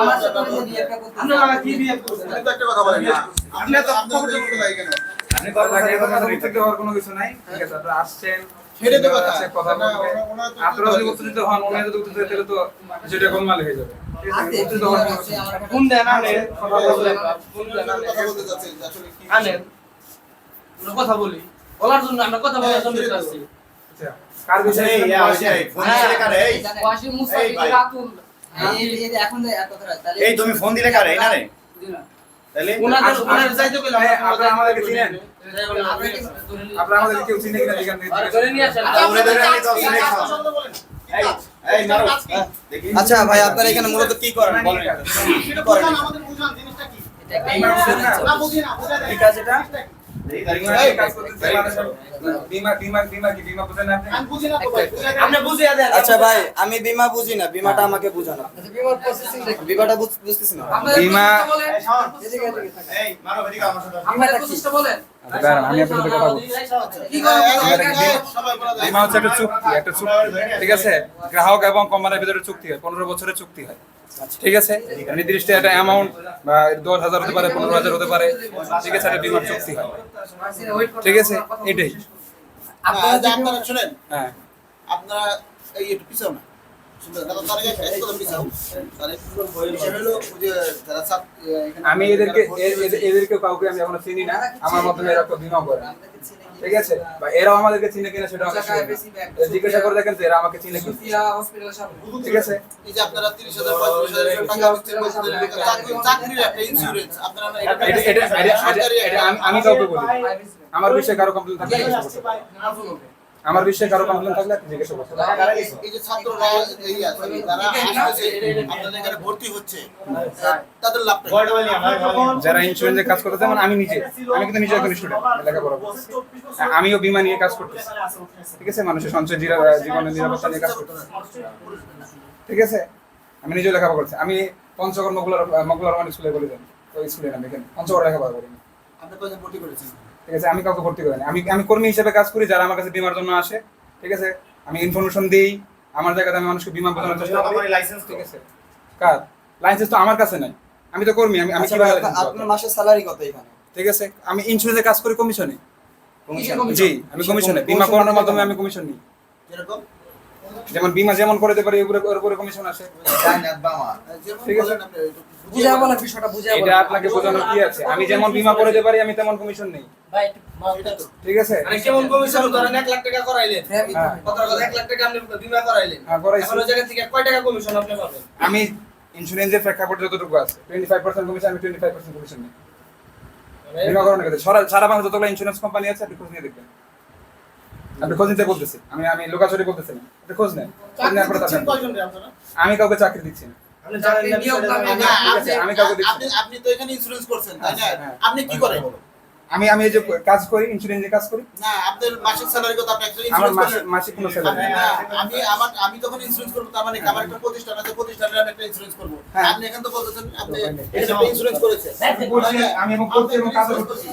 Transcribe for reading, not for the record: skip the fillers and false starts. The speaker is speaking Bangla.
আমার সাথে বিয়েটা করতে আপনারা কি বিয়ে করছেন এটা একটা কথা বলেন না আপনি তো আপনাদের করতে লাগে কেন আপনি কথা লাগে কথা উত্তর দেওয়ার কোনো কিছু নাই ঠিক আছে আপনারা আসছেন সেটা তো কথা কথা বলবেন আপনারা যদি উত্তর দিতে হন ওনারা যদি উত্তর দিতে তাহলে তো যেটা গোলমাল হয়ে যাবে ফোন দেন আনে কথা বলতে যাচ্ছেন আসলে কি আনেন কথা বলি বলার জন্য আমরা কথা বলার জন্য আসছি কার বিষয়ে ফোন দিলে কারে এই ওয়াসিম মুসাফির রাতুল এই এখন কথা তাহলে এই তুমি ফোন দিলে কারে না রে তাহলে ওনাদের যাইতে গেলে আপনারা আমাদেরকে চিনেন আপনারা আমাদেরকে কেউ চিনে কিনা জিজ্ঞাসা করেন ধরে নিয়ে আসেন ওরে ধরে নিয়ে তো শুনে খাও এই মারো দেখি আচ্ছা ভাই আপনারা এখানে মূলত কি করেন বলেন সেটা করেন আমাদের বুঝান জিনিসটা কি না বুঝি না বুঝা কি কাজ এটা এই কাজ করতেছে বিমা কি বিমা বুঝেন আপনি আমি বুঝি না তো ভাই আপনি বুঝিয়া দেন আচ্ছা ভাই আমি বীমা বুঝি না বীমাটা আমাকে বুঝানো বিমার প্রসেসিং বীমাটা বুঝতেছি না বীমা এই মারো এদিকে আমার সাথে আপনারা প্রসেসটা বলেন আমি আপনাদের কথা বলছি কি করেন সবাই বলা যায় বীমা হচ্ছে একটা চুক্তি ঠিক আছে গ্রাহক এবং কোম্পানির ভিতরে চুক্তি হয় 15 বছরের চুক্তি হয় ঠিক আছে নির্দিষ্ট একটা অ্যামাউন্ট বা 10,000 হতে পারে 15,000 হতে পারে ঠিক আছে এটা বীমার চুক্তি হয় ঠিক আছে এটাই আপনারা শুনেন হ্যাঁ আপনারা এই একটু পিছাও না শুনতে দাদা তার আগে একটা কথা পিছাও তাহলে বিষয় হলো যে যারা সব এখানে আমি এদেরকে কাউকে আমি এখনো চিনি না আমার মত এরা তো বীমা করে ঠিক আছে বা এরাও আমাদেরকে চিনে কিনা সেটা জিজ্ঞাসা করে দেখেন তো এরা আমাকে চিনে কিনা ঠিক আছে এই যে আপনারা 30,000 35,000 টাকা দিচ্ছেন চাকরির একটা ইন্স্যুরেন্স আপনারা এটা আমি কাউকে বলি আমার বিষয়ে কারো কমপ্লেইন থাকলে আমার বিষয়ে কারো কমপ্লেইন থাকলে আপনি জিজ্ঞাসা করতে এই যে ছাত্ররা এই আছে যারা আসছে আপনাদের এখানে ভর্তি হচ্ছে তাদের লাভ যারা ইন্স্যুরেন্সে কাজ করতে যেমন আমি কিন্তু নিজে একজন স্টুডেন্ট লেখাপড়া করছি আমিও বীমা নিয়ে কাজ করতেছি ঠিক আছে মানুষের সঞ্চয় জীবনের নিরাপত্তা নিয়ে কাজ করতেছি ঠিক আছে আমি নিজে লেখাপড়া করছি আমি পঞ্চগড় মগুলার রহমান স্কুলে বলে যাই ওই স্কুলে আমি এখানে পঞ্চগড় লেখাপড়া করি আপনি কোথায় ভর্তি করেছেন ঠিক আছে আমি কাউকে ভর্তি করিনি আমি কর্মী হিসেবে কাজ করি যারা আমার কাছে বীমার জন্য আসে ঠিক আছে আমি ইনফরমেশন দিই আমার জায়গাতে আমি মানুষকে বীমা বোঝানোর চেষ্টা করি লাইসেন্স ঠিক আছে কার লাইসেন্স তো আমার কাছে নাই আমি তো কর্মী আমি কিভাবে আপনার মাসের স্যালারি কত এখানে ঠিক আছে আমি ইন্স্যুরেন্সে কাজ করি কমিশনে কমিশন জি আমি কমিশনে বীমা করানোর মাধ্যমে আমি কমিশন নিই যেরকম যেমন বীমা যেমন করে দিতে পারি ওর উপরে কমিশন আসে ঠিক আছে বুঝাবো না বিষয়টা বুঝাবো এটা আপনাকে বোঝানোর কি আছে আমি যেমন বীমা করে দিতে পারি আমি তেমন কমিশন নেই ভাই ঠিক আছে মানে কেমন কমিশন ধরেন 1 লাখ টাকা করাইলেন কত 1 লাখ টাকা আপনি বীমা করাইলেন হ্যাঁ করাইছি এখন ওই জায়গা থেকে কয় টাকা কমিশন আপনি পাবেন আমি ইন্স্যুরেন্সের প্রেক্ষাপট যতটুকু আছে 25% কমিশন আমি 25% কমিশন নেই বীমা করানোর ক্ষেত্রে সারা বাংলা যতগুলো ইন্স্যুরেন্স কোম্পানি আছে আপনি খোঁজ নিয়ে দেখবেন আপনি খোঁজ নিতে বলতেছি আমি লোকাচুরি বলতেছি না আপনি খোঁজ নেন আমি কাউকে চাকরি দিচ্ছি না আপনি জানেন না আমি কাউকে দিচ্ছি না। আপনি তো এখানে ইন্স্যুরেন্স করছেন তাই না আপনি কি করেন আমি এই যে কাজ করি ইন্স্যুরেন্সে কাজ করি না আপনার মাসিক স্যালারি কত আপনি একটা আমার ইন্স্যুরেন্স করেন মাসিক কোনো স্যালারি আমি তখন ইন্স্যুরেন্স করব তার মানে আমার একটা প্রতিষ্ঠান আছে প্রতিষ্ঠানের আমি একটা ইন্স্যুরেন্স করব আপনি এখান তো বলতেছেন আপনি এটা ইন্স্যুরেন্স করেছেন আমি এবং করছি এবং কাজও করতেছি